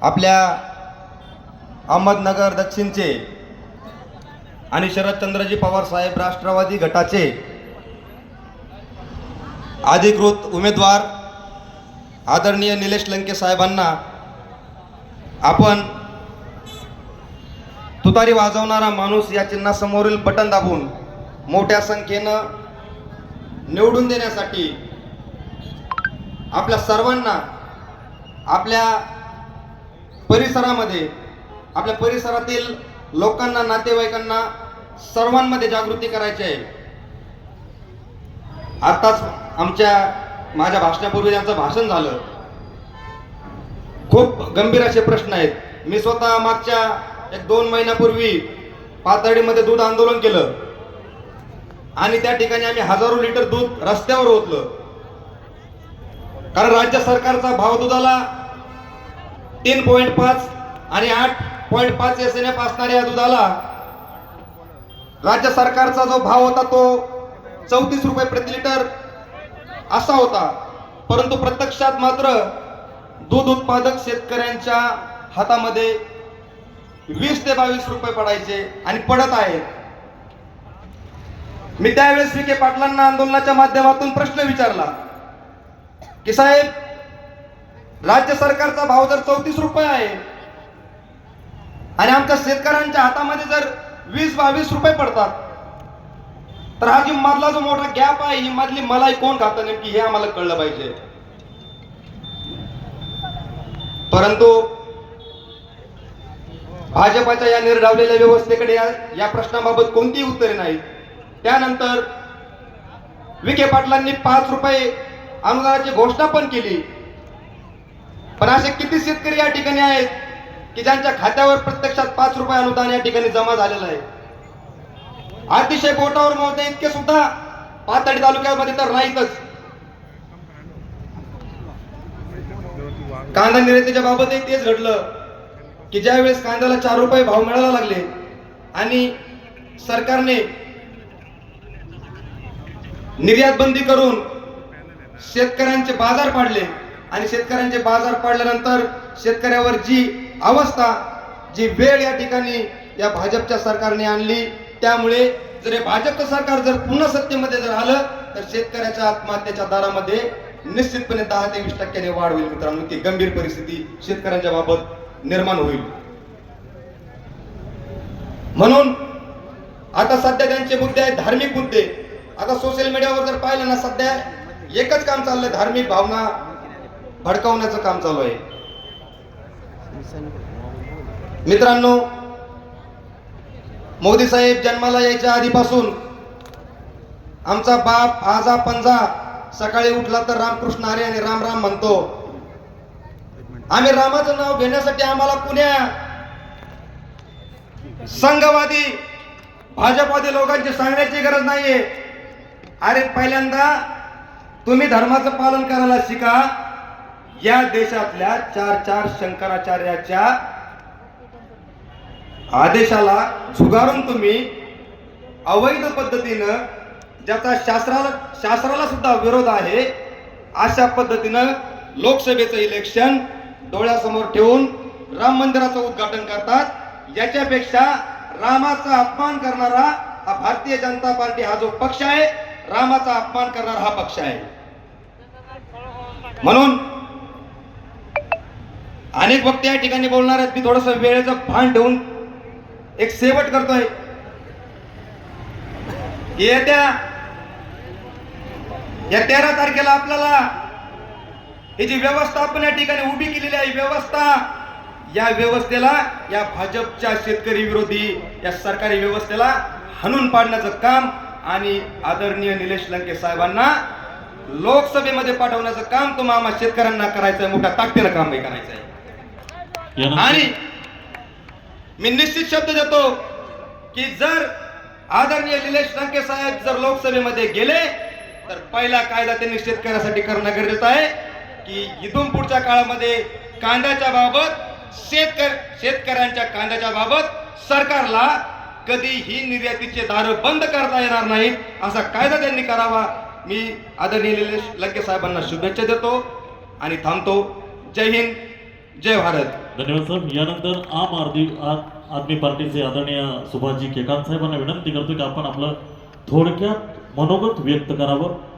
आपल्या अहमदनगर दक्षिणचे आणि शरदचंद्रजी पवार साहेब राष्ट्रवादी गटाचे अधिकृत उमेदवार आदरणीय निलेश लंके साहेबांना आपण तुतारी वाजवणारा माणूस या चिन्हासमोरील बटन दाबून मोठ्या संख्येनं निवडून देण्यासाठी आपल्या सर्वांना आपल्या परिसरामध्ये आपल्या परिसरातील लोकांना नातेवाईकांना सर्वांमध्ये जागृती करायची आहे। आताच माझ्या भाषणापूर्वी त्यांचं भाषण झालं। खूप गंभीर असे प्रश्न आहेत। मी स्वतः मागच्या 1-2 महिन्यापूर्वी पाथर्डीमध्ये दूध आंदोलन केलं आणि त्या ठिकाणी आम्ही हजारो लिटर दूध रस्त्यावर ओतलं, कारण राज्य सरकारचा भाव दुधाला 3.5 आणि 8.5 SNF असणाऱ्या दुधाला राज्य सरकारचा जो भाव होता तो 34 रुपये प्रति लिटर असा होता, परंतु प्रत्यक्षात मात्र दूध उत्पादक शेतकऱ्यांच्या हातामध्ये 20 ते 22 रुपये पडायचे आणि पडत आहेत। मी त्यावेळेस विखे पाटलांना आंदोलनाच्या माध्यमातून प्रश्न विचारला की साहेब, राज्य सरकारचा भाव जर 34 रुपये आहे आणि आमच्या शेतकऱ्यांच्या हातामध्ये जर 20-22 रुपये पडतात, तर हा जी मधला जो मोठा गॅप आहे, ही मधली मलाई कोण खातं नेमकी, हे आम्हाला कळलं पाहिजे। परंतु भाजपाच्या या निर्डावलेल्या व्यवस्थेकडे या प्रश्नाबाबत कोणतीही उत्तरे नाहीत। त्यानंतर विखे पाटलांनी 5 रुपये अनुदानाची घोषणा पण केली, पण असे किती शेतकरी या ठिकाणी आहेत की ज्यांच्या खात्यावर प्रत्यक्षात 5 रुपये अनुदान या ठिकाणी जमा झालेलं आहे? अतिशय बोटावर मोजणे इतके सुद्धा पाथर्डी तालुक्यामध्ये तर नाहीतच। कांदा निर्यातीच्या बाबतही तेच घडलं की ज्यावेळेस कांद्याला 4 रुपये भाव मिळायला लागले आणि सरकारने निर्यात बंदी करून शेतकऱ्यांचे बाजार पाडले आणि शेतकऱ्यांचे बाजार पाडल्यानंतर शेतकऱ्यावर जी अवस्था, जी वेळ या ठिकाणी या भाजपच्या सरकारने आणली, त्यामुळे जर हे भाजपचं सरकार जर पुन्हा सत्तेमध्ये जर आलं तर शेतकऱ्याच्या आत्महत्येच्या दरामध्ये निश्चितपणे 10 ते 20% वाढ होईल। मित्रांनो, ती गंभीर परिस्थिती शेतकऱ्यांच्या बाबत निर्माण होईल। म्हणून आता सध्या त्यांचे मुद्दे आहेत धार्मिक मुद्दे। आता सोशल मीडियावर जर पाहिलं ना, सध्या एकच काम चाललंय, धार्मिक भावना भडकावण्याचं काम चालू आहे। मित्रांनो, मोदी साहेब जन्माला यायच्या आधीपासून आमचा बाप आजा पंजा सकाळी उठला तर रामकृष्ण हरी आणि राम राम म्हणतो। आम्ही रामाचं नाव घेण्यासाठी आम्हाला कुण्या संघवादी भाजपवादी लोकांची सांगण्याची गरज नाहीये। अरे, पहिल्यांदा तुम्ही धर्माचं पालन करायला शिका। या देशातल्या 4 शंकराचार्याच्या आदेशाला झुगारून तुम्ही अवैध पद्धतीनं, ज्याचा शास्त्राला सुद्धा विरोध आहे, अशा पद्धतीनं लोकसभेचं इलेक्शन डोळ्यासमोर ठेवून राम मंदिराचं उद्घाटन करतात। याच्यापेक्षा रामाचा अपमान करणारा हा भारतीय जनता पार्टी हा जो पक्ष आहे, रामाचा अपमान करणारा हा पक्ष आहे। म्हणून अनेक वक्ते या ठिकाणी बोलणार आहेत। मी थोडस वेळेचं भान ठेवून एक शेवट करतोय। येत्या 13 तारखेला आपल्याला ही जी व्यवस्था आपण या ठिकाणी उभी केलेली आहे, या व्यवस्थेला, या भाजपच्या शेतकरी विरोधी या सरकारी व्यवस्थेला हाणून पाडण्याचं काम आणि आदरणीय निलेश लंके साहेबांना लोकसभेमध्ये पाठवण्याचं काम तुम्हा आम्हा शेतकऱ्यांना करायचंय, मोठ्या ताकदीनं काम करायचं आहे। आणि मी निश्चित शब्द देतो की जर आदरणीय निलेश लंके साहेब जर लोकसभेमध्ये गेले तर पहिला कायदा त्यांनी शेतकऱ्यासाठी करणं गरजेचं आहे की इथून पुढच्या काळामध्ये कांद्याच्या बाबत, शेतकऱ्यांच्या कांद्याच्या बाबत सरकारला कधीही निर्यातीचे दार बंद करता येणार नाहीत, असा कायदा त्यांनी करावा। मी आदरणीय निलेश लंके साहेबांना शुभेच्छा देतो आणि थांबतो। जय हिंद, जय भारत. धन्यवाद साहेब. यानंतर आदमी पार्टीचे आदरणीय सुभाषजी केकांत साहेबांना विनंती करतो की आपण आपलं थोडक्यात मनोगत व्यक्त करावं.